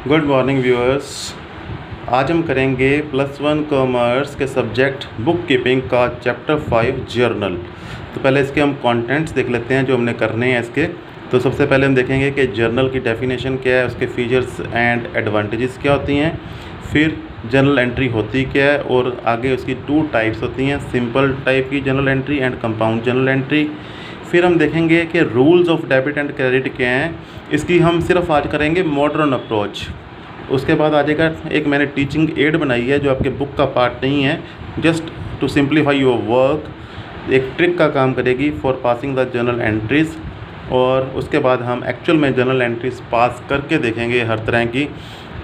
Good morning viewers. आज हम करेंगे +1 कॉमर्स के सब्जेक्ट बुक कीपिंग का चैप्टर 5 जर्नल। तो पहले इसके हम कंटेंट्स देख लेते हैं जो हमने करने हैं इसके। तो सबसे पहले हम देखेंगे कि जर्नल की डेफिनेशन क्या है, उसके फीचर्स एंड एडवांटेजेस क्या होती हैं, फिर जर्नल एंट्री होती क्या है और आगे उसकी 2 टाइप्स होती हैं, सिंपल टाइप की journal entry and compound journal entry. फिर हम देखेंगे कि rules of debit and credit क्या हैं, इसकी हम सिर्फ आज करेंगे मॉडर्न अप्रोच। उसके बाद आ जाएगा एक मैंने टीचिंग एड बनाई है जो आपके बुक का पार्ट नहीं है, just to simplify your work, एक ट्रिक का काम करेगी for passing the journal entries. और उसके बाद हम एक्चुअल में जर्नल एंट्रीज़ पास करके देखेंगे हर तरह की।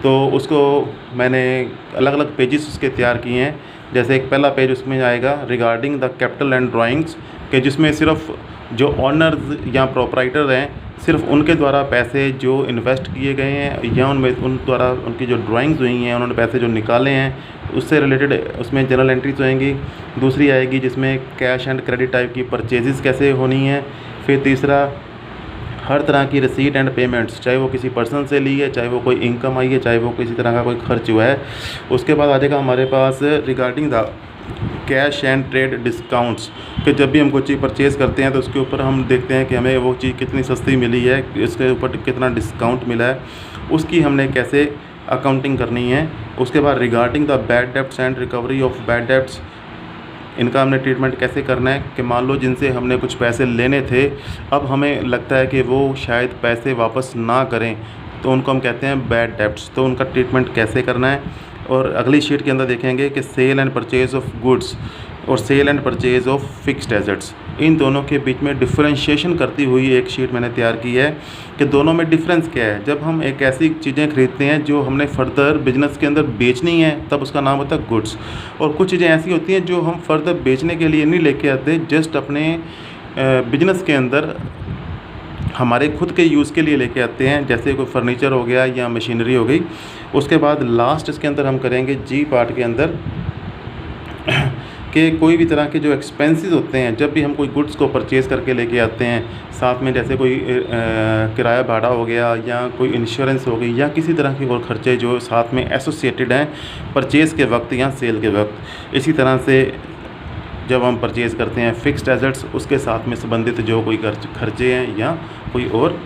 तो उसको मैंने अलग अलग पेजेस उसके तैयार किए हैं। जैसे एक पहला पेज उसमें आएगा regarding the capital and drawings के, जिसमें सिर्फ जो ऑनर्स या प्रोपराइटर हैं सिर्फ उनके द्वारा पैसे जो इन्वेस्ट किए गए हैं या उन द्वारा उनकी जो ड्राइंग्स हुई हैं, उन्होंने पैसे जो निकाले हैं उससे रिलेटेड उसमें जर्नल एंट्रीज होएंगी। दूसरी आएगी जिसमें कैश एंड क्रेडिट टाइप की परचेजेस कैसे होनी है। फिर तीसरा हर तरह की रिसीट एंड पेमेंट्स, चाहे वो किसी पर्सन से ली है, चाहे वो कोई इनकम आई है, चाहे वो किसी तरह का कोई खर्च हुआ है। उसके बाद आ जाएगा हमारे पास regarding the cash and trade discounts, कि जब भी हम कोई चीज़ परचेज़ करते हैं तो उसके ऊपर हम देखते हैं कि हमें वो चीज़ कितनी सस्ती मिली है, इसके ऊपर कितना डिस्काउंट मिला है, उसकी हमने कैसे अकाउंटिंग करनी है। उसके बाद regarding the bad debts and recovery of bad debts, इनका हमने ट्रीटमेंट कैसे करना है कि मान लो जिनसे हमने कुछ पैसे लेने थे, अब हमें लगता है कि वो शायद पैसे वापस ना करें, तो उनको हम कहते हैं बैड डेब्ट्स, तो उनका ट्रीटमेंट कैसे करना है। और अगली शीट के अंदर देखेंगे कि sale and purchase of goods और sale and purchase of fixed assets, इन दोनों के बीच में डिफरेंशिएशन करती हुई एक शीट मैंने तैयार की है कि दोनों में डिफरेंस क्या है। जब हम एक ऐसी चीज़ें खरीदते हैं जो हमने फर्दर बिजनेस के अंदर बेचनी है तब उसका नाम होता है गुड्स, और कुछ चीज़ें ऐसी होती हैं जो हम फर्दर बेचने के लिए नहीं लेके आते, जस्ट अपने बिजनेस के अंदर हमारे खुद के यूज़ के लिए लेके आते हैं, जैसे कोई फर्नीचर हो गया या मशीनरी हो गई। उसके बाद लास्ट इसके अंदर हम करेंगे जी पार्ट के अंदर कि कोई भी तरह के जो एक्सपेंसेस होते हैं जब भी हम कोई गुड्स को परचेज़ करके लेके आते हैं, साथ में जैसे कोई किराया भाड़ा हो गया या कोई इंश्योरेंस हो गई या किसी तरह के और खर्चे जो साथ में एसोसिएटेड हैं परचेज़ के वक्त या सेल के वक्त। इसी तरह से जब हम परचेज़ करते हैं फ़िक्स्ड एसेट्स, उसके साथ में संबंधित जो कोई खर्चे हैं या कोई और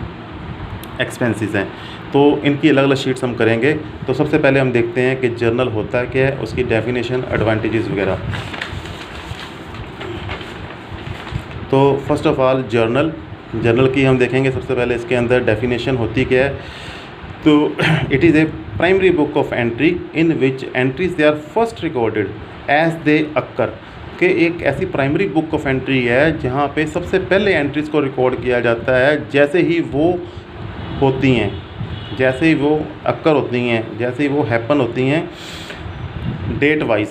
एक्सपेंसेस हैं, तो इनकी अलग अलग शीट्स हम करेंगे। तो सबसे पहले हम देखते हैं कि जर्नल होता क्या है, उसकी डेफिनेशन, एडवांटेजेस वगैरह। तो फर्स्ट ऑफ ऑल जर्नल की हम देखेंगे। सबसे पहले इसके अंदर डेफिनेशन होती क्या है। तो it is a primary book of entry in which entries they are first recorded as they occur, कि एक ऐसी प्राइमरी बुक ऑफ एंट्री है जहाँ पे सबसे पहले एंट्रीज़ को रिकॉर्ड किया जाता है जैसे ही वो होती हैं, जैसे ही वो अक्कर होती हैं, जैसे ही वो हैपन होती हैं, डेट वाइज।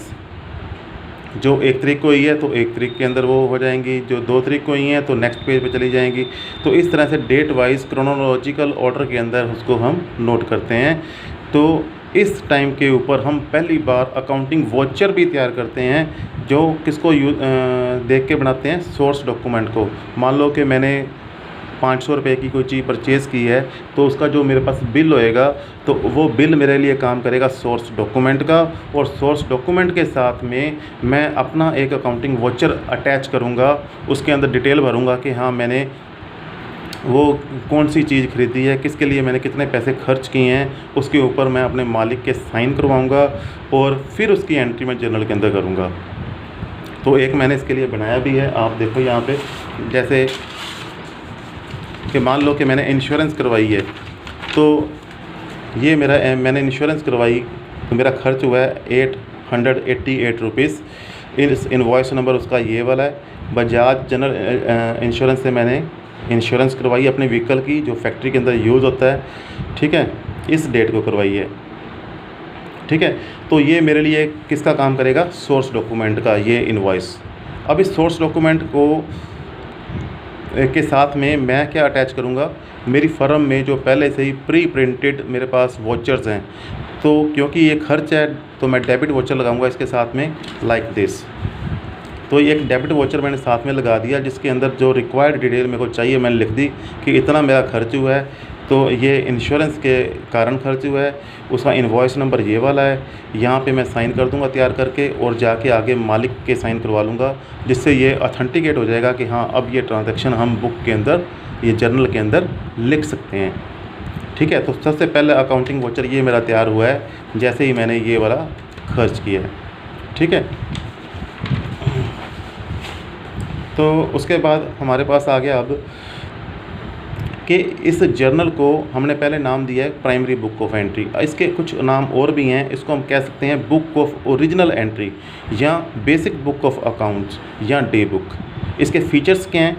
जो 1 तारीख को हुई है तो 1 तारीख के अंदर वो हो जाएंगी, जो 2 तारीख को हुई हैं तो नेक्स्ट पेज पे चली जाएंगी। तो इस तरह से डेट वाइज क्रोनोलॉजिकल ऑर्डर के अंदर उसको हम नोट करते हैं। तो इस टाइम के ऊपर हम पहली बार अकाउंटिंग वॉचर भी तैयार करते हैं, जो किसको देख के बनाते हैं, सोर्स डॉक्यूमेंट को। मान लो कि मैंने 500 रुपये की कोई चीज़ परचेज़ की है, तो उसका जो मेरे पास बिल होएगा तो वो बिल मेरे लिए काम करेगा सोर्स डॉक्यूमेंट का, और सोर्स डॉक्यूमेंट के साथ में मैं अपना एक अकाउंटिंग वॉचर अटैच करूँगा, उसके अंदर डिटेल भरूँगा कि हाँ मैंने वो कौन सी चीज़ खरीदी है, किसके लिए मैंने कितने पैसे खर्च किए हैं, उसके ऊपर मैं अपने मालिक के साइन करवाऊँगा और फिर उसकी एंट्री मैं जर्नल के अंदर करूँगा। तो एक मैंने इसके लिए बनाया भी है, आप देखो यहाँ पे, जैसे कि मान लो कि मैंने इंश्योरेंस करवाई है, तो ये मैंने इंश्योरेंस करवाई तो मेरा खर्च हुआ है 888 रुपीज़। इस इनवॉइस नंबर उसका ये वाला है। बजाज जनरल इंश्योरेंस से मैंने इंश्योरेंस करवाई अपने व्हीकल की जो फैक्ट्री के अंदर यूज़ होता है, ठीक है, इस डेट को करवाई है, ठीक है। तो ये मेरे लिए किसका काम करेगा, सोर्स डॉक्यूमेंट का, ये इनवॉइस। अब इस सोर्स डॉक्यूमेंट को के साथ में मैं क्या अटैच करूँगा, मेरी फर्म में जो पहले से ही प्री प्रिंटेड मेरे पास वॉचर्स हैं, तो क्योंकि ये खर्च है तो मैं डेबिट वॉचर लगाऊंगा इसके साथ में, लाइक दिस। तो ये एक डेबिट वॉचर मैंने साथ में लगा दिया, जिसके अंदर जो रिक्वायर्ड डिटेल मेरे को चाहिए मैंने लिख दी कि इतना मेरा खर्च हुआ है। तो ये इंश्योरेंस के कारण खर्च हुआ है, उसका इनवॉइस नंबर ये वाला है। यहाँ पे मैं साइन कर दूँगा तैयार करके और जाके आगे मालिक के साइन करवा लूँगा, जिससे ये ऑथेंटिकेट हो जाएगा कि हाँ अब ये ट्रांजैक्शन हम बुक के अंदर, ये जर्नल के अंदर लिख सकते हैं। ठीक है, तो सबसे पहले अकाउंटिंग वाउचर ये मेरा तैयार हुआ है जैसे ही मैंने ये वाला खर्च किया है। ठीक है, तो उसके बाद हमारे पास आ गया अब कि इस जर्नल को हमने पहले नाम दिया है प्राइमरी बुक ऑफ एंट्री। इसके कुछ नाम और भी हैं, इसको हम कह सकते हैं बुक ऑफ ओरिजिनल एंट्री या बेसिक बुक ऑफ अकाउंट्स या डे बुक। इसके फीचर्स क्या हैं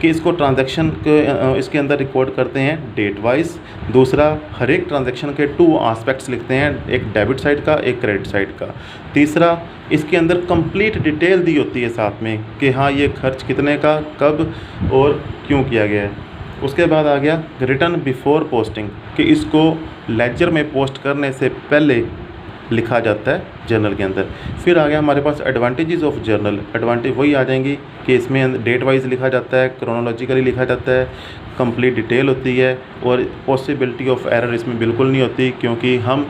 कि इसको ट्रांजैक्शन के इसके अंदर रिकॉर्ड करते हैं डेट वाइज। दूसरा, हर एक ट्रांजैक्शन के 2 एस्पेक्ट्स लिखते हैं, एक डेबिट साइड का, एक क्रेडिट साइड का। तीसरा, इसके अंदर कंप्लीट डिटेल दी होती है साथ में कि हाँ ये खर्च कितने का, कब और क्यों किया गया है। उसके बाद आ गया रिटर्न बिफोर पोस्टिंग कि इसको लेजर में पोस्ट करने से पहले लिखा जाता है जर्नल के अंदर। फिर आ गया हमारे पास एडवांटेजेस ऑफ जर्नल। एडवांटेज वही आ जाएंगी कि इसमें डेट वाइज लिखा जाता है, क्रोनोलॉजिकली लिखा जाता है, कंप्लीट डिटेल होती है और पॉसिबिलिटी ऑफ एरर इसमें बिल्कुल नहीं होती, क्योंकि हम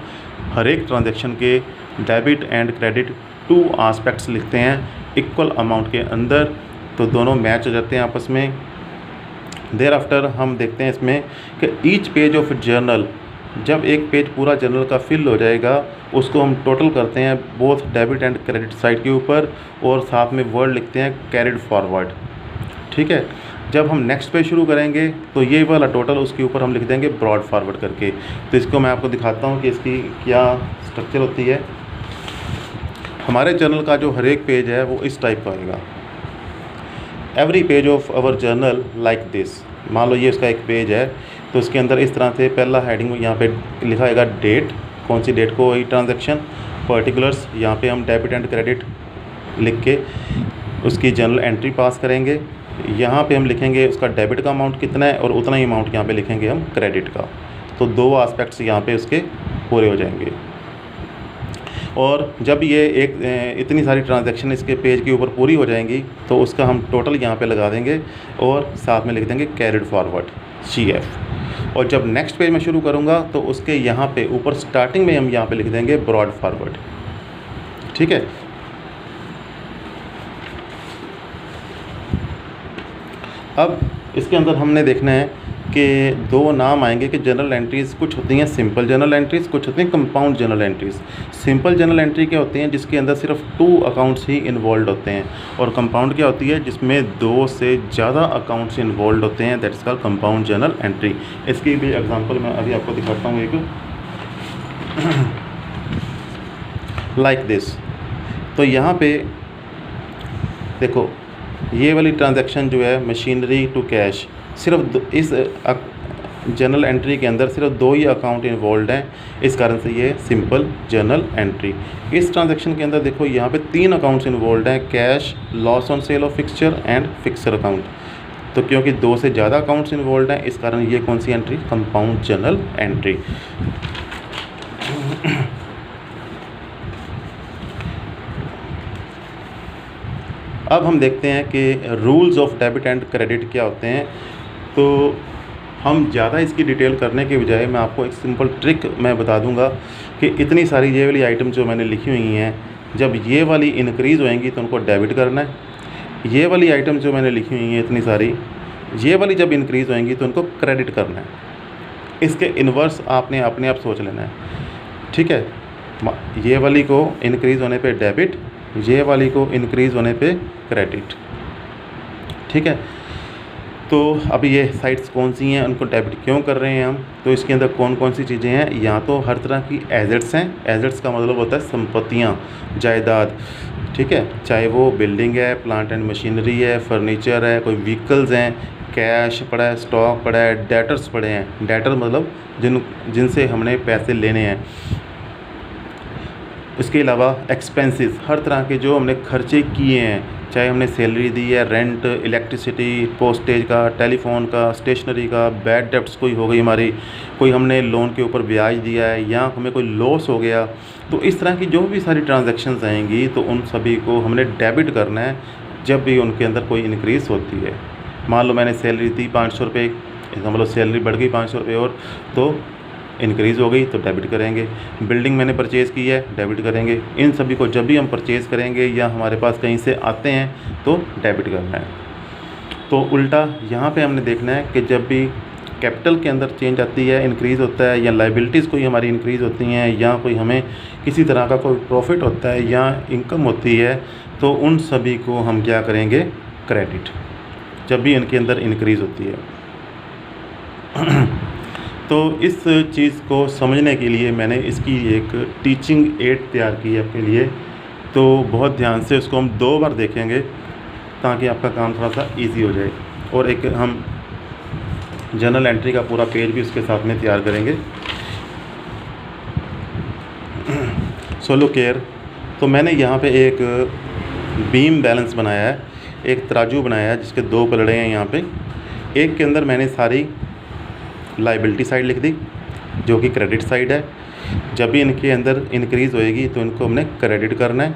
हर एक ट्रांजैक्शन के डेबिट एंड क्रेडिट 2 एस्पेक्ट्स लिखते हैं इक्वल अमाउंट के अंदर, तो दोनों मैच हो जाते हैं आपस में। देयर आफ्टर हम देखते हैं इसमें कि ईच पेज ऑफ जर्नल, जब एक पेज पूरा जर्नल का फिल हो जाएगा उसको हम टोटल करते हैं both debit and credit side के ऊपर और साथ में वर्ड लिखते हैं कैरिड फॉरवर्ड। ठीक है, जब हम नेक्स्ट पेज शुरू करेंगे तो ये वाला टोटल उसके ऊपर हम लिख देंगे ब्रॉड फॉरवर्ड करके। तो इसको मैं आपको दिखाता हूँ कि इसकी क्या स्ट्रक्चर होती है। हमारे जर्नल का जो हर एक पेज है वो इस टाइप का आएगा। Every page of our journal like this. मान लो ये इसका एक पेज है तो इसके अंदर इस तरह से पहला हेडिंग यहाँ पे लिखा आएगा डेट, कौन सी डेट को वही ट्रांजैक्शन, पर्टिकुलर्स यहाँ पे हम डेबिट एंड क्रेडिट लिख के उसकी जर्नल एंट्री पास करेंगे। यहाँ पे हम लिखेंगे उसका डेबिट का अमाउंट कितना है और उतना ही अमाउंट यहाँ पे लिखेंगे हम क्रेडिट का। तो 2 एस्पेक्ट्स यहाँ पे उसके पूरे हो जाएंगे। और जब ये इतनी सारी ट्रांजैक्शन इसके पेज के ऊपर पूरी हो जाएंगी तो उसका हम टोटल यहाँ पे लगा देंगे और साथ में लिख देंगे कैरिड फॉरवर्ड CF। और जब नेक्स्ट पेज में शुरू करूँगा तो उसके यहाँ पे ऊपर स्टार्टिंग में हम यहाँ पे लिख देंगे ब्रॉड फॉरवर्ड। ठीक है, अब इसके अंदर हमने देखना है कि 2 नाम आएंगे कि जनरल एंट्रीज़ कुछ होती हैं सिंपल जनरल एंट्रीज़, कुछ होती हैं compound general entries. Simple general entry क्या होती हैं जिसके अंदर सिर्फ 2 अकाउंट्स ही इन्वॉल्व होते हैं, और कंपाउंड क्या होती है जिसमें 2 से ज़्यादा अकाउंट्स इन्वॉल्व होते हैं, that is called compound general entry. इसकी भी एग्जांपल मैं अभी आपको दिखाता हूँ एक लाइक दिस। तो यहाँ पे देखो ये वाली ट्रांजैक्शन जो है मशीनरी टू कैश, सिर्फ इस जनरल एंट्री के अंदर सिर्फ 2 ही अकाउंट इन्वॉल्व हैं, इस कारण से ये सिंपल जनरल एंट्री। इस ट्रांजैक्शन के अंदर देखो यहाँ पे 3 अकाउंट्स इन्वॉल्व हैं, cash, loss on sale of fixture and fixer account. तो क्योंकि 2 से ज़्यादा अकाउंट्स इन्वॉल्व हैं इस कारण ये कौन सी एंट्री, कंपाउंड जनरल एंट्री। अब हम देखते हैं कि rules of debit and credit क्या होते हैं। तो हम ज़्यादा इसकी डिटेल करने के बजाय मैं आपको एक सिंपल ट्रिक मैं बता दूंगा कि इतनी सारी ये वाली आइटम जो मैंने लिखी हुई हैं, जब ये वाली इंक्रीज़ होएंगी तो उनको डेबिट करना है। ये वाली आइटम जो मैंने लिखी हुई हैं इतनी सारी, ये वाली जब इंक्रीज़ होएंगी तो उनको क्रेडिट करना है। इसके इन्वर्स आपने अपने आप सोच लेना है। ठीक है, ये वाली को इंक्रीज़ होने पे डेबिट, ये वाली को इंक्रीज़ होने पे क्रेडिट। ठीक है, तो अब ये साइट्स कौन सी हैं, उनको डेबिट क्यों कर रहे हैं हम, तो इसके अंदर कौन कौन सी चीज़ें हैं। यहाँ तो हर तरह की एसेट्स हैं। एसेट्स का मतलब होता है संपत्तियाँ, जायदाद। ठीक है, चाहे वो बिल्डिंग है, प्लांट एंड मशीनरी है, फर्नीचर है, कोई व्हीकल्स हैं, कैश पड़ा है, स्टॉक पड़ा है, डेटर्स पड़े हैं। डेटर मतलब जिनसे हमने पैसे लेने हैं। इसके अलावा एक्सपेंसेस, हर तरह के जो हमने खर्चे किए हैं, चाहे हमने सैलरी दी है, रेंट, इलेक्ट्रिसिटी, पोस्टेज का, टेलीफोन का, स्टेशनरी का, बैड डेब्ट्स कोई हो गई हमारी, कोई हमने लोन के ऊपर ब्याज दिया है या हमें कोई लॉस हो गया, तो इस तरह की जो भी सारी ट्रांजैक्शंस आएंगी तो उन सभी को हमने डेबिट करना है जब भी उनके अंदर कोई इंक्रीज़ होती है। मान लो मैंने सैलरी दी 500 रुपये, इसका मतलब सैलरी बढ़ गई 500 रुपये और, तो इंक्रीज़ हो गई तो डेबिट करेंगे। बिल्डिंग मैंने परचेज़ की है, डेबिट करेंगे। इन सभी को जब भी हम परचेज़ करेंगे या हमारे पास कहीं से आते हैं तो डेबिट करना है। तो उल्टा यहाँ पे हमने देखना है कि जब भी कैपिटल के अंदर चेंज आती है, इंक्रीज़ होता है, या लाइबिलिटीज़ कोई हमारी इंक्रीज़ होती हैं, या कोई हमें किसी तरह का कोई प्रॉफिट होता है या इनकम होती है, तो उन सभी को हम क्या करेंगे, क्रेडिट, जब भी इनके अंदर इंक्रीज़ होती है। तो इस चीज़ को समझने के लिए मैंने इसकी एक टीचिंग एड तैयार की है आपके लिए, तो बहुत ध्यान से उसको हम 2 बार देखेंगे ताकि आपका काम थोड़ा सा इजी हो जाए। और एक हम जर्नल एंट्री का पूरा पेज भी उसके साथ में तैयार करेंगे। सोलो केयर, तो मैंने यहाँ पे एक बीम बैलेंस बनाया है, एक तराजू बनाया है जिसके 2 पलड़े हैं यहाँ पे। एक के अंदर मैंने सारी लाइबिलिटी साइड लिख दी जो कि क्रेडिट साइड है। जब भी इनके अंदर इंक्रीज़ होएगी तो इनको हमने क्रेडिट करना है।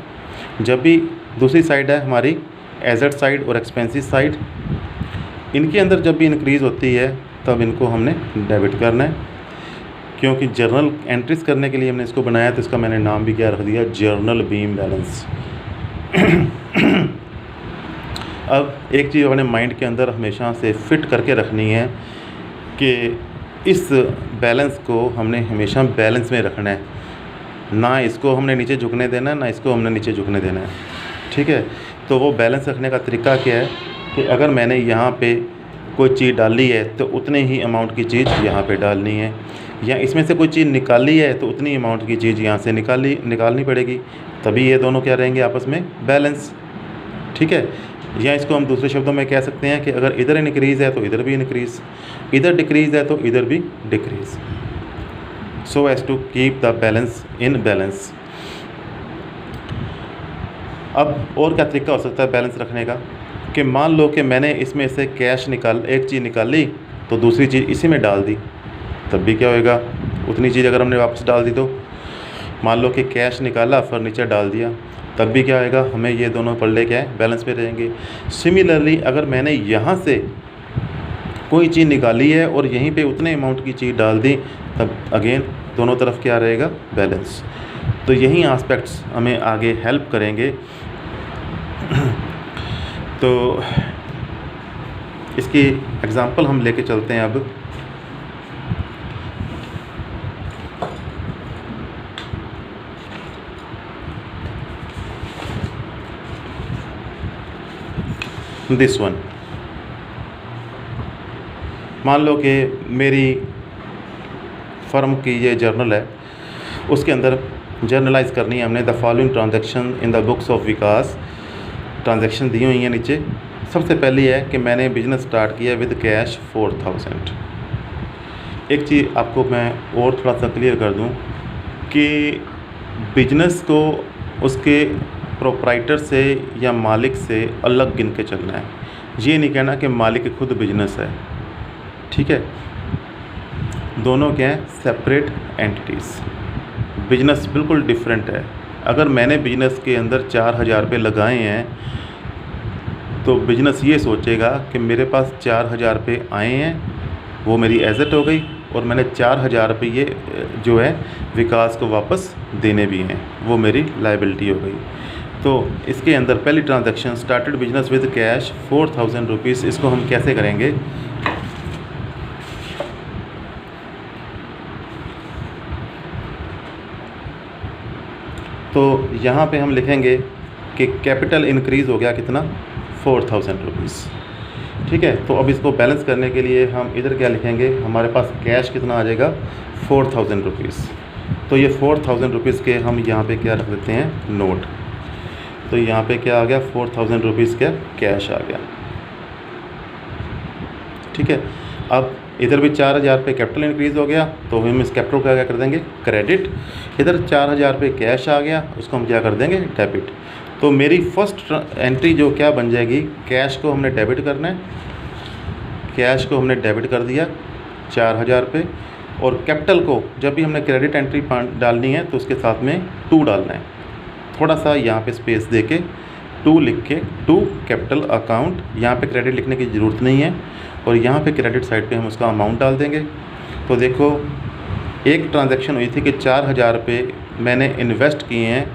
जब भी दूसरी साइड है हमारी एसेट साइड और एक्सपेंसिस साइड, इनके अंदर जब भी इंक्रीज़ होती है तब इनको हमने डेबिट करना है। क्योंकि जर्नल एंट्रीज करने के लिए हमने इसको बनाया तो इसका मैंने नाम भी क्या रख दिया, जर्नल बीम बैलेंस। अब एक चीज़ अपने माइंड के अंदर हमेशा से फिट करके रखनी है कि इस बैलेंस को हमने हमेशा बैलेंस में रखना है, ना इसको हमने नीचे झुकने देना है, ना इसको हमने नीचे झुकने देना है। ठीक है, तो वो बैलेंस रखने का तरीका क्या है कि अगर मैंने यहाँ पे कोई चीज़ डाली है तो उतने ही अमाउंट की चीज़ यहाँ पे डालनी है, या इसमें से कोई चीज़ निकाली है तो उतनी अमाउंट की चीज़ यहाँ से निकालनी पड़ेगी, तभी ये दोनों क्या रहेंगे आपस में, बैलेंस। ठीक है, या इसको हम दूसरे शब्दों में कह सकते हैं कि अगर इधर इंक्रीज़ है तो इधर भी इंक्रीज़, इधर डिक्रीज़ है तो इधर भी decrease, so as to keep the balance in balance. अब और क्या तरीका हो सकता है बैलेंस रखने का, कि मान लो कि मैंने इसमें से कैश एक चीज़ निकाली तो दूसरी चीज़ इसी में डाल दी, तब भी क्या होएगा, उतनी चीज़ अगर हमने वापस डाल दी तो। मान लो कि कैश निकाला फर्नीचर डाल दिया, तब भी क्या होएगा, हमें ये दोनों पल्ले क्या है, बैलेंस पे रहेंगे। सिमिलरली अगर मैंने यहाँ से कोई चीज़ निकाली है और यहीं पे उतने अमाउंट की चीज़ डाल दी, तब अगेन दोनों तरफ क्या रहेगा, बैलेंस। तो यही एस्पेक्ट्स हमें आगे हेल्प करेंगे। तो इसकी एग्ज़ाम्पल हम लेके चलते हैं अब। दिस वन, मान लो कि मेरी फर्म की ये जर्नल है, उसके अंदर जर्नलाइज करनी है हमने the following transaction in the books of Vikas. Transaction दी हुई हैं नीचे। सबसे पहली है कि मैंने बिज़नेस स्टार्ट किया विद कैश 4000। एक चीज़ आपको मैं और थोड़ा सा क्लियर कर दूं कि बिजनेस को उसके प्रोप्राइटर से या मालिक से अलग गिन के चलना है। ये नहीं कहना कि मालिक खुद बिजनेस है। ठीक है, दोनों क्या हैं, सेपरेट एंटिटीज़। बिजनेस बिल्कुल डिफरेंट है। अगर मैंने बिजनेस के अंदर 4000 रुपये लगाए हैं तो बिजनेस ये सोचेगा कि मेरे पास 4000 रुपये आए हैं, वो मेरी एसेट हो गई, और मैंने 4000 रुपये जो है विकास को वापस देने भी हैं, वो मेरी लाइबिलिटी हो गई। तो इसके अंदर पहली transaction started business with cash 4000 rupees, इसको हम कैसे करेंगे। तो यहाँ पे हम लिखेंगे कि कैपिटल इंक्रीज़ हो गया कितना, 4000 रुपीज़। ठीक है, तो अब इसको बैलेंस करने के लिए हम इधर क्या लिखेंगे, हमारे पास कैश कितना आ जाएगा, 4000 रुपीज़। तो ये 4000 रुपीज़ के हम यहाँ पे क्या रख देते हैं, नोट। तो यहाँ पे क्या आ गया, 4000 रुपीज़ क्या कैश आ गया। ठीक है, अब इधर भी 4000 रुपये कैपिटल इंक्रीज़ हो गया, तो हम इस कैपिटल का क्या कर देंगे, क्रेडिट। इधर 4000 रुपये कैश आ गया, उसको हम क्या कर देंगे, डेबिट। तो मेरी फर्स्ट एंट्री जो क्या बन जाएगी, कैश को हमने डेबिट करना है, कैश को हमने डेबिट कर दिया 4000 रुपये, और कैपिटल को जब भी हमने क्रेडिट एंट्री डालनी है तो उसके साथ में 2 डालना है। थोड़ा सा यहाँ पे स्पेस दे के टू लिख के टू कैपिटल अकाउंट, यहाँ पे क्रेडिट लिखने की ज़रूरत नहीं है और यहाँ पे क्रेडिट साइड पे हम उसका अमाउंट डाल देंगे। तो देखो एक ट्रांजैक्शन हुई थी कि 4,000 रुपये मैंने इन्वेस्ट किए हैं,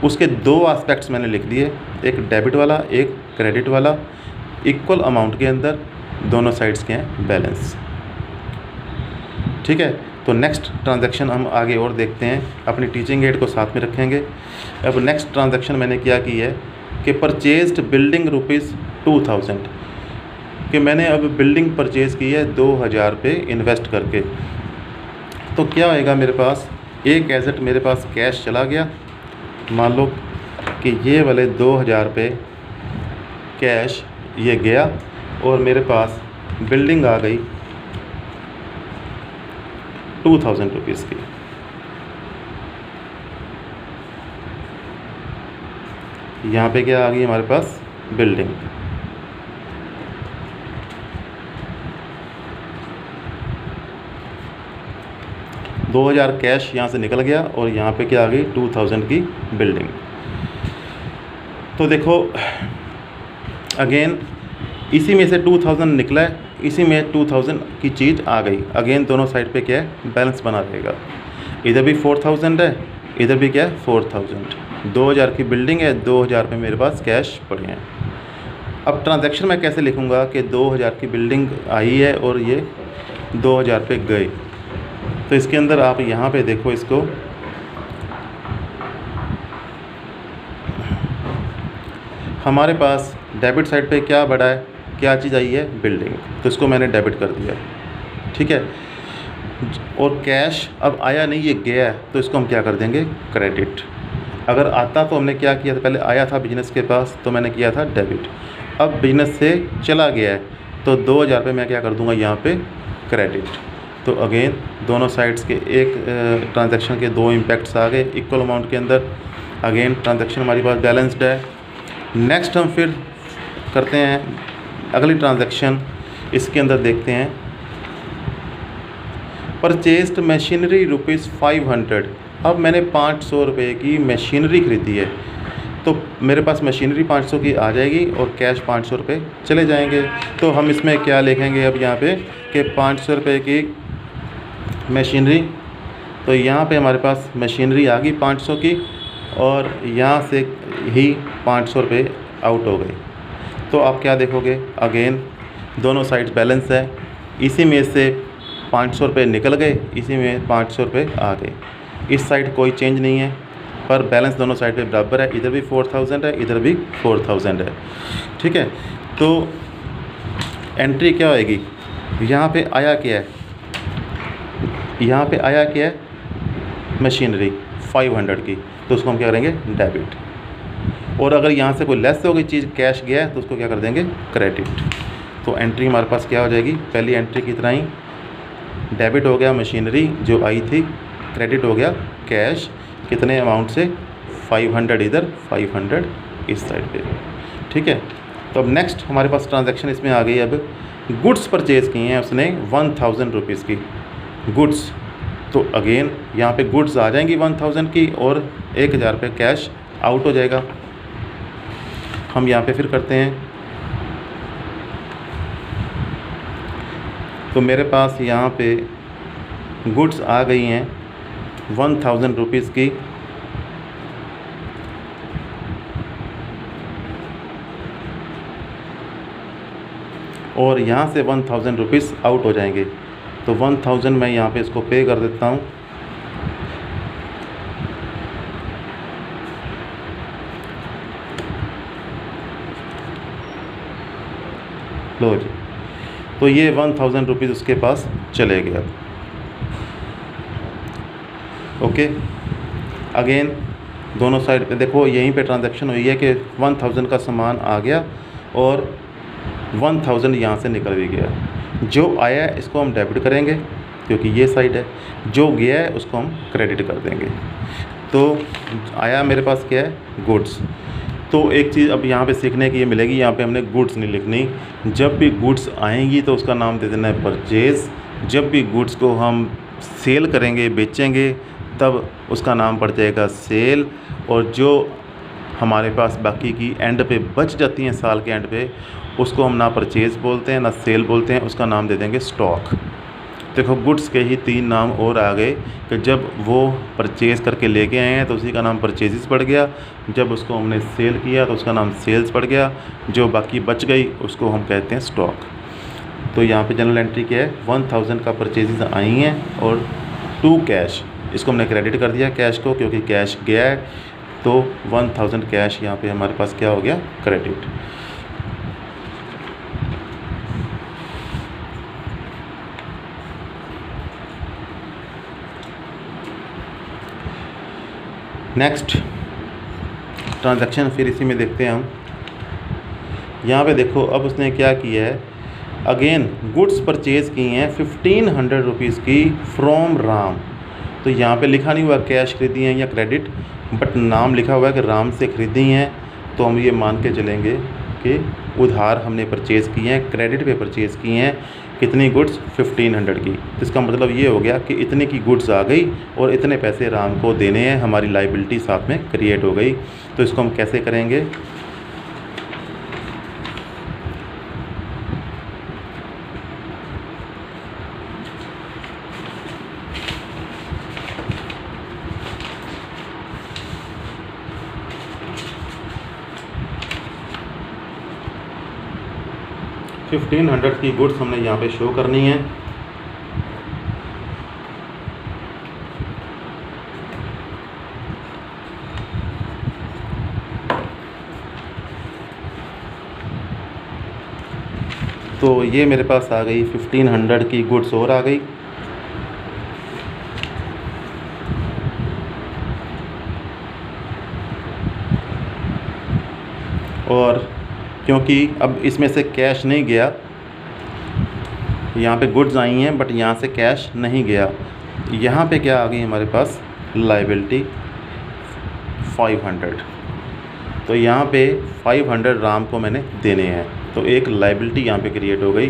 उसके दो एस्पेक्ट्स मैंने लिख दिए, एक डेबिट वाला एक क्रेडिट वाला, इक्वल अमाउंट के अंदर दोनों साइड्स के हैं बैलेंस। ठीक है, तो नेक्स्ट ट्रांजैक्शन हम आगे और देखते हैं, अपनी टीचिंग एड को साथ में रखेंगे। अब नेक्स्ट ट्रांजैक्शन मैंने क्या की है कि परचेज्ड बिल्डिंग रुपीज़ 2,000, कि मैंने अब बिल्डिंग परचेज़ की है 2,000 रुपये इन्वेस्ट करके। तो क्या होएगा, मेरे पास एक एसेट मेरे पास कैश चला गया, मान लो कि ये वाले 2,000 रुपये कैश ये गया और मेरे पास बिल्डिंग आ गई 2,000 रुपीज़ की। यहाँ पे क्या आ गई हमारे पास बिल्डिंग। दो 2,000 कैश यहाँ से निकल गया और यहाँ पे क्या आ गई 2,000 की बिल्डिंग। तो देखो अगेन इसी में से 2,000 निकला है, इसी में 2,000 की चीज़ आ गई। अगेन दोनों साइड पे क्या है बैलेंस बना रहेगा, इधर भी 4,000 है, इधर भी क्या है 4,000। 2,000 की बिल्डिंग है, 2,000 पे मेरे पास कैश पड़े हैं। अब ट्रांजैक्शन मैं कैसे लिखूँगा कि 2,000 की बिल्डिंग आई है और ये 2,000 पे गए। तो इसके अंदर आप यहाँ पे देखो, इसको हमारे पास डेबिट साइड पे क्या बढ़ा है, क्या चीज़ आई है बिल्डिंग, तो इसको मैंने डेबिट कर दिया। ठीक है, और कैश अब आया नहीं, ये गया है, तो इसको हम क्या कर देंगे क्रेडिट। अगर आता तो हमने क्या किया था, पहले आया था बिजनेस के पास तो मैंने किया था डेबिट, अब बिजनेस से चला गया है तो 2,000 पे मैं क्या कर दूंगा यहाँ पे क्रेडिट। तो अगेन दोनों साइड्स के एक ट्रांजैक्शन के दो इम्पैक्ट्स आ गए इक्वल अमाउंट के अंदर। अगेन ट्रांजैक्शन हमारी पास बैलेंस्ड है। नेक्स्ट हम फिर करते हैं अगली ट्रांजैक्शन, इसके अंदर देखते हैं परचेज्ड मशीनरी रुपीज़ 500। अब मैंने 500 रुपये की मशीनरी खरीदी है, तो मेरे पास मशीनरी 500 की आ जाएगी और कैश 500 रुपये चले जाएंगे। तो हम इसमें क्या लिखेंगे अब यहाँ पे कि 500 रुपये की मशीनरी, तो यहाँ पे हमारे पास मशीनरी आ गई 500 की और यहाँ से ही 500 रुपये आउट हो गए। तो आप क्या देखोगे, अगेन दोनों साइड्स बैलेंस है, इसी में से 500 रुपये निकल गए, इसी में 500 रुपये आ गए। इस साइड कोई चेंज नहीं है पर बैलेंस दोनों साइड पे बराबर है, इधर भी 4,000 है, इधर भी 4,000 है। ठीक है, तो एंट्री क्या होएगी, यहाँ पे आया क्या है, यहाँ पे आया क्या है मशीनरी 500 की, तो उसको हम क्या करेंगे डेबिट। और अगर यहाँ से कोई लेस हो गई चीज़ कैश गया है तो उसको क्या कर देंगे क्रेडिट। तो एंट्री हमारे पास क्या हो जाएगी, पहली एंट्री की तरह ही डेबिट हो गया मशीनरी जो आई थी, क्रेडिट हो गया कैश, कितने अमाउंट से 500 इधर 500 इस साइड पे। ठीक है, तो अब नेक्स्ट हमारे पास ट्रांजैक्शन इसमें आ गई। अब गुड्स परचेज़ की हैं उसने 1,000 रुपीज़ की गुड्स, तो अगेन यहाँ पे गुड्स आ जाएंगी 1,000 की और 1,000 रुपये कैश आउट हो जाएगा। हम यहाँ पे फिर करते हैं, तो मेरे पास यहाँ पे गुड्स आ गई हैं 1,000 रुपीज़ की, और यहाँ से 1,000 रुपीज़ आउट हो जाएंगे। तो 1,000 मैं यहाँ पे इसको पे कर देता हूँ। लो जी, तो ये 1,000 रुपीज़ उसके पास चले गए। ओके, अगेन दोनों साइड पे देखो, यहीं पे ट्रांजैक्शन हुई है कि 1,000 का सामान आ गया और 1,000 यहाँ से निकल भी गया। जो आया है इसको हम डेबिट करेंगे क्योंकि ये साइड है, जो गया है उसको हम क्रेडिट कर देंगे। तो आया मेरे पास क्या है गुड्स। तो एक चीज़ अब यहाँ पे सीखने की ये मिलेगी, यहाँ पे हमने गुड्स नहीं लिखनी। जब भी गुड्स आएंगी तो उसका नाम दे देना है परचेज़। जब भी गुड्स को हम सेल करेंगे बेचेंगे तब उसका नाम पड़ जाएगा सेल। और जो हमारे पास बाकी की एंड पे बच जाती हैं साल के एंड पे, उसको हम ना परचेज़ बोलते हैं ना सेल बोलते हैं, उसका नाम दे देंगे स्टॉक। देखो गुड्स के ही 3 नाम और आ गए कि जब वो परचेज़ करके लेके आए हैं तो उसी का नाम परचेज़ पड़ गया, जब उसको हमने सेल किया तो उसका नाम सेल्स पड़ गया, जो बाकी बच गई उसको हम कहते हैं स्टॉक। तो यहाँ पे जनरल एंट्री क्या है, 1000 का परचेज़ आई हैं और 2 कैश, इसको हमने क्रेडिट कर दिया कैश को, क्योंकि कैश गया है तो 1000 कैश यहाँ पे हमारे पास क्या हो गया, क्रेडिट। नेक्स्ट ट्रांजैक्शन फिर इसी में देखते हैं हम। यहाँ पे देखो अब उसने क्या किया है, अगेन गुड्स परचेज़ की हैं 1500 रुपीज़ की फ्रॉम राम। तो यहाँ पे लिखा नहीं हुआ कैश खरीदी हैं या क्रेडिट, बट नाम लिखा हुआ है कि राम से खरीदी हैं, तो हम ये मान के चलेंगे कि उधार हमने परचेज़ की हैं, क्रेडिट पे परचेज़ की हैं। कितनी गुड्स, 1500 की। तो इसका मतलब ये हो गया कि इतने की गुड्स आ गई और इतने पैसे राम को देने हैं, हमारी लाइबिलिटी साथ में क्रिएट हो गई। तो इसको हम कैसे करेंगे, $1500 की गुड्स हमने यहाँ पे शो करनी है। तो ये मेरे पास आ गई 1500 की गुड्स और आ गई। और क्योंकि अब इसमें से कैश नहीं गया, यहाँ पे गुड्स आई हैं बट यहाँ से कैश नहीं गया, यहाँ पे क्या आ गई हमारे पास, लाइबिलिटी 500। तो यहाँ पे 500 राम को मैंने देने हैं, तो एक लाइबिलिटी यहाँ पे क्रिएट हो गई।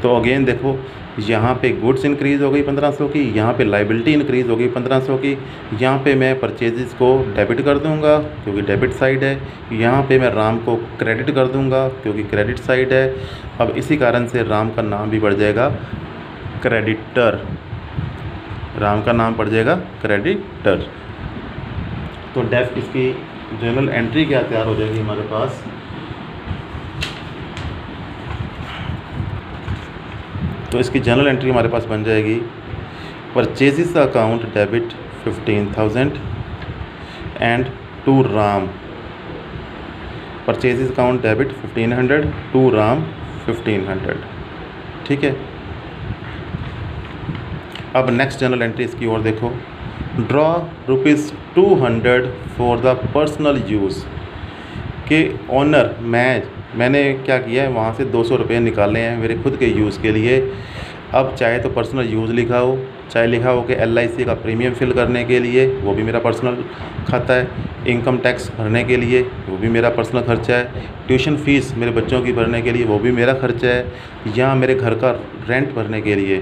तो अगेन देखो यहाँ पे गुड्स इंक्रीज़ हो गई 1500 की, यहाँ पे लाइबिलिटी इंक्रीज़ हो गई 1500 की। यहाँ पे मैं परचेजेस को डेबिट कर दूँगा क्योंकि डेबिट साइड है, यहाँ पे मैं राम को क्रेडिट कर दूँगा क्योंकि क्रेडिट साइड है। अब इसी कारण से राम का नाम भी बढ़ जाएगा क्रेडिटर, राम का नाम पड़ जाएगा क्रेडिटर। तो डेफ इसकी जर्नल एंट्री क्या तैयार हो जाएगी हमारे पास, तो इसकी जर्नल एंट्री हमारे पास बन जाएगी, purchases account debit 15,000 and to Ram, purchases account debit 1500 to Ram 1500। ठीक है, अब नेक्स्ट जर्नल एंट्री इसकी ओर देखो, draw ₹200 for the personal use के ओनर, मैंने क्या किया है, वहाँ से 200 रुपये निकाले हैं मेरे खुद के यूज़ के लिए। अब चाहे तो पर्सनल यूज़ लिखा हो, चाहे लिखा हो कि LIC का प्रीमियम फिल करने के लिए, वो भी मेरा पर्सनल खाता है, इनकम टैक्स भरने के लिए वो भी मेरा पर्सनल खर्चा है, ट्यूशन फ़ीस मेरे बच्चों की भरने के लिए वो भी मेरा खर्चा है, या मेरे घर का रेंट भरने के लिए,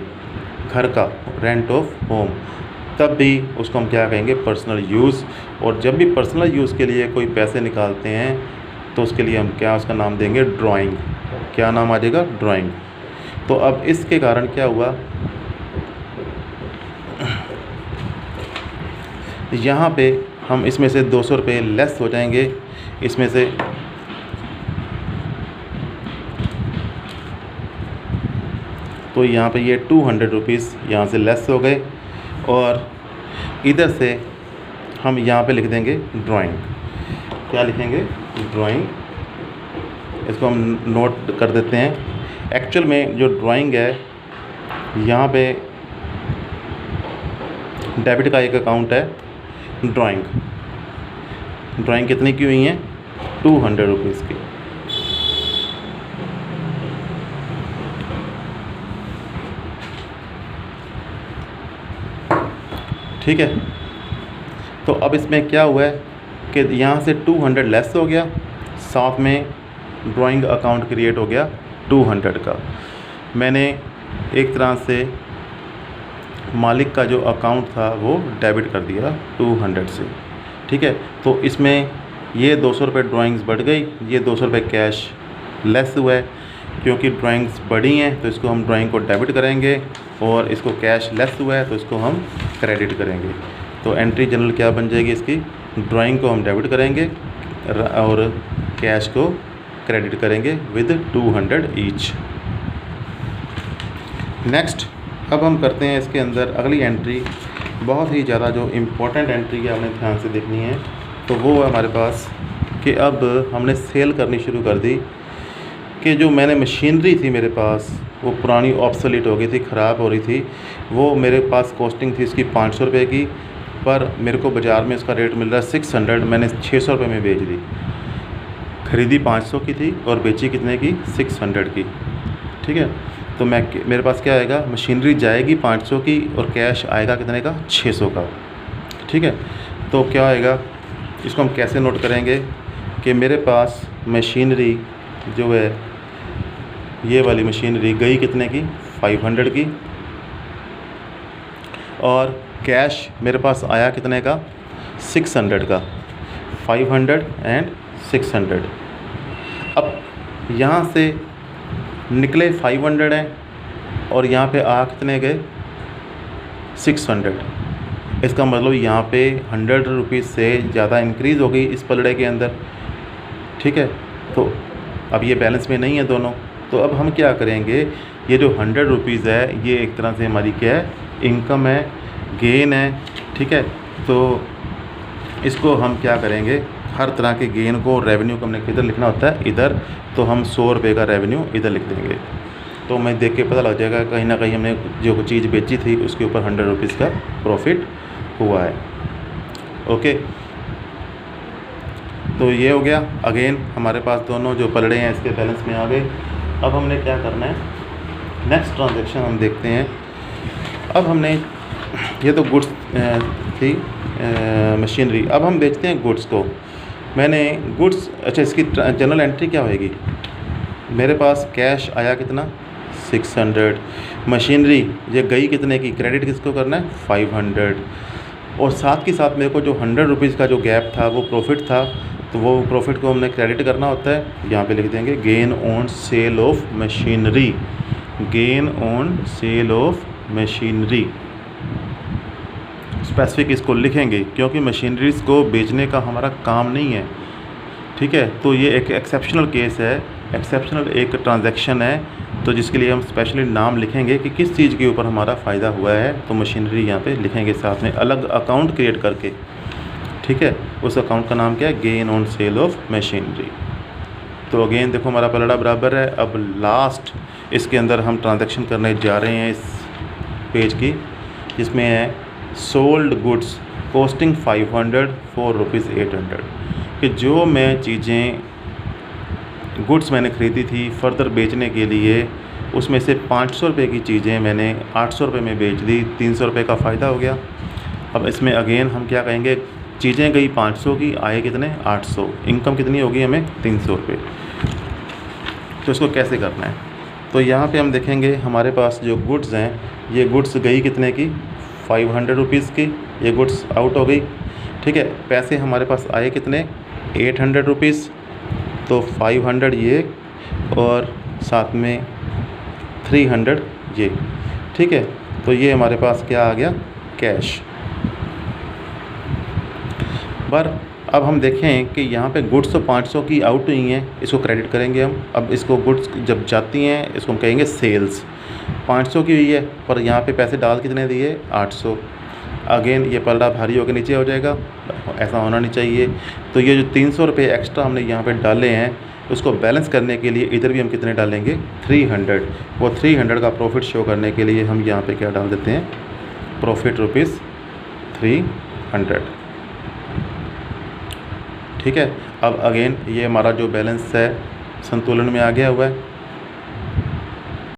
घर का रेंट ऑफ होम, तब भी उसको हम क्या कहेंगे, पर्सनल यूज़। और जब भी पर्सनल यूज़ के लिए कोई पैसे निकालते हैं तो उसके लिए हम क्या उसका नाम देंगे, ड्राइंग। क्या नाम आ जाएगा, ड्राइंग। तो अब इसके कारण क्या हुआ, यहाँ पे हम इसमें से 200 रुपये लेस हो जाएंगे, इसमें से तो यहाँ पे ये 200 रुपीज़ यहाँ से लेस हो गए, और इधर से हम यहाँ पे लिख देंगे ड्राइंग। क्या लिखेंगे, ड्राइंग। इसको हम नोट कर देते हैं। एक्चुअल में जो ड्राइंग है, यहाँ पे डेबिट का एक अकाउंट है ड्राइंग। ड्राइंग कितनी की हुई है, 200 रुपीज़ की। ठीक है, तो अब इसमें क्या हुआ है कि यहाँ से 200 लेस हो गया, साथ में ड्राइंग अकाउंट क्रिएट हो गया 200 का। मैंने एक तरह से मालिक का जो अकाउंट था वो डेबिट कर दिया 200 से। ठीक है, तो इसमें ये 200 रुपये ड्राइंग्स बढ़ गई, ये 200 रुपये कैश लेस हुआ है। क्योंकि ड्राइंग्स बढ़ी हैं तो इसको हम ड्राइंग को डेबिट करेंगे, और इसको कैश लेस हुआ है तो इसको हम क्रेडिट करेंगे। तो एंट्री जनरल क्या बन जाएगी इसकी, ड्राइंग को हम डेबिट करेंगे और कैश को क्रेडिट करेंगे विद 200 ईच। नेक्स्ट अब हम करते हैं इसके अंदर अगली एंट्री, बहुत ही ज़्यादा जो इम्पोर्टेंट एंट्री है हमें ध्यान से देखनी है। तो वो है हमारे पास कि अब हमने सेल करनी शुरू कर दी कि जो मैंने मशीनरी थी मेरे पास वो पुरानी ऑब्सोलीट हो गई थी, ख़राब हो रही थी। वो मेरे पास कॉस्टिंग थी इसकी 500 रुपये की, पर मेरे को बाज़ार में इसका रेट मिल रहा है 600, मैंने 600 रुपये में बेच दी। ख़रीदी 500 की थी और बेची कितने की, 600 की। ठीक है, तो मेरे पास क्या आएगा, मशीनरी जाएगी 500 की और कैश आएगा कितने का, 600 का। ठीक है, तो क्या आएगा, इसको हम कैसे नोट करेंगे कि मेरे पास मशीनरी जो है ये वाली मशीनरी गई कितने की, 500 की, और कैश मेरे पास आया कितने का, 600 का। 500 एंड 600। अब यहाँ से निकले 500 हैं और यहाँ पे आ कितने गए, 600। इसका मतलब यहाँ पे 100 रुपीज़ से ज़्यादा इंक्रीज़ हो गई इस पलड़े के अंदर। ठीक है, तो अब ये बैलेंस में नहीं है दोनों, तो अब हम क्या करेंगे, ये जो 100 रुपीज़ है ये एक तरह से हमारी क्या है, इनकम है, गेन है। ठीक है, तो इसको हम क्या करेंगे, हर तरह के गेन को, रेवेन्यू को हमने किधर लिखना होता है, इधर। तो हम 100 रुपये का रेवेन्यू इधर लिख देंगे, तो मैं देख के पता लग जाएगा कहीं ना कहीं हमने जो चीज़ बेची थी उसके ऊपर 100 रुपीज़ का प्रॉफिट हुआ है। ओके, तो ये हो गया। अगेन हमारे पास दोनों जो पलड़े हैं इसके बैलेंस में आ गए। अब हमने क्या करना है, नेक्स्ट ट्रांजैक्शन हम देखते हैं। अब हमने, ये तो गुड्स थी मशीनरी, अब हम बेचते हैं गुड्स को। मैंने गुड्स, अच्छा इसकी जनरल एंट्री क्या होएगी, मेरे पास कैश आया कितना, 600, मशीनरी ये गई कितने की, क्रेडिट किसको करना है, 500, और साथ के साथ मेरे को जो 100 रुपीज़ का जो गैप था वो प्रॉफिट था, तो वो प्रॉफिट को हमने क्रेडिट करना होता है। यहाँ पे लिख देंगे gain on sale of machinery, gain on sale of machinery, specific इसको लिखेंगे क्योंकि मशीनरीज़ को बेचने का हमारा काम नहीं है। ठीक है, तो ये एक एक्सेप्शनल केस है, एक्सेप्शनल एक ट्रांजैक्शन है, तो जिसके लिए हम स्पेशली नाम लिखेंगे कि किस चीज़ के ऊपर हमारा फ़ायदा हुआ है। तो मशीनरी यहाँ पे लिखेंगे साथ में, अलग अकाउंट क्रिएट करके। ठीक है, उस अकाउंट का नाम क्या है, gain on sale of machinery. तो अगेन देखो हमारा पलड़ा बराबर है। अब लास्ट इसके अंदर हम ट्रांजैक्शन करने जा रहे हैं इस पेज की, जिसमें है सोल्ड गुड्स कॉस्टिंग 500 फॉर ₹800, कि जो मैं चीज़ें गुड्स मैंने ख़रीदी थी फर्दर बेचने के लिए, उसमें से 500 रुपये की चीज़ें मैंने 800 रुपये में बेच दी, 300 रुपये का फ़ायदा हो गया। अब इसमें अगेन हम क्या कहेंगे, चीज़ें गई 500 की, आए कितने, 800, इनकम कितनी होगी हमें, 300 रुपये। तो इसको कैसे करना है, तो यहाँ पे हम देखेंगे हमारे पास जो गुड्स हैं, ये गुड्स गई कितने की, 500 रुपीज़ की, ये गुड्स आउट हो गई। ठीक है, पैसे हमारे पास आए कितने, 800 रुपीज़, तो 500 ये और साथ में 300 ये। ठीक है, तो ये हमारे पास क्या आ गया, कैश। पर अब हम देखें कि यहाँ पे गुड्स तो 500 की आउट हुई हैं, इसको क्रेडिट करेंगे हम। अब इसको गुड्स जब जाती हैं इसको हम कहेंगे सेल्स, 500 की हुई है पर यहाँ पे पैसे डाल कितने दिए, 800। अगेन ये पलड़ा भारी होकर नीचे हो जाएगा, ऐसा होना नहीं चाहिए। तो ये जो 300 रुपये एक्स्ट्रा हमने यहाँ पे डाले हैं, उसको बैलेंस करने के लिए इधर भी हम कितने डालेंगे, 300। वो 300 का प्रॉफिट शो करने के लिए हम यहाँ पे क्या डाल देते हैं, प्रॉफिट ₹300। ठीक है, अब अगेन ये हमारा जो बैलेंस है संतुलन में आ गया हुआ है।